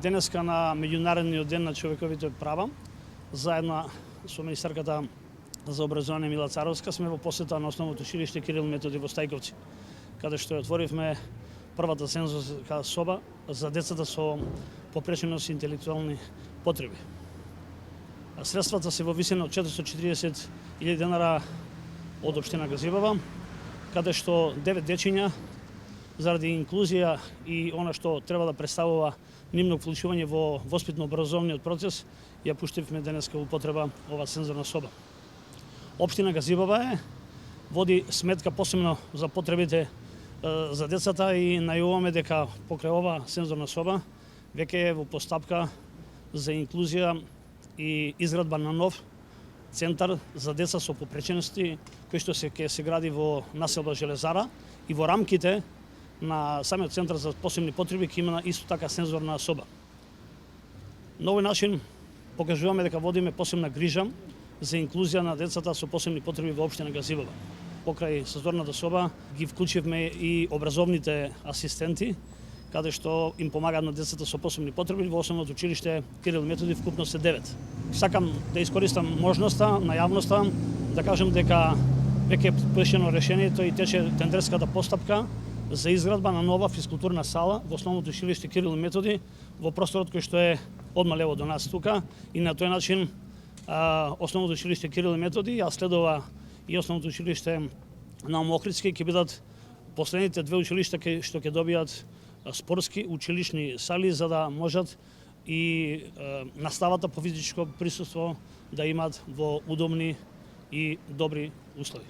денеска на меѓународниот ден на човековите права, заедно со министарката за образование Мила Царовска сме во посета на основното училиште Кирил Методи во Стајковци, каде што отворивме првата сензорска соба за децата со попреченост и интелектуални потреби. Средствата се во висина од 440.000 денара од општина Газибава, каде што 9 дечиња заради инклузија и она што треба да представува нивно вклучување во воспитно-образовниот процес, ја пуштивме денеска во употреба ова сензорна соба. Општина Газибава води сметка посебно за потребите за децата и најуваме дека покрај ова сензорна соба веќе е во постапка за инклузија и изградба на нов центар за деца со попречености кој што ќе се гради во населба Железара и во рамките на самиот центар за посебни потреби ќе има исто така сензорна соба. На овој начин покажуваме дека водиме посебна грижа за инклузија на децата со посебни потреби во општина Газибава. Покрај сензорната соба ги вклучивме и образовните асистенти, каде што им помагаат на децата со посебни потреби во основното училиште Кирил Методи, вкупно се 9. Сакам да искористам можноста на јавноста да кажам дека веќе е потпишано решението и тече тендерската постапка за изградба на нова физкултурна сала во основното училиште Кирил Методи во просторот кој што е одма лево до нас тука, и на тој начин основното училиште Кирил Методи, а следува и основното училиште на Охридски ќе бидат последните две училишта што ќе добијат спортски училишни сали за да можат и наставата по физичко присуство да имаат во удобни и добри услови.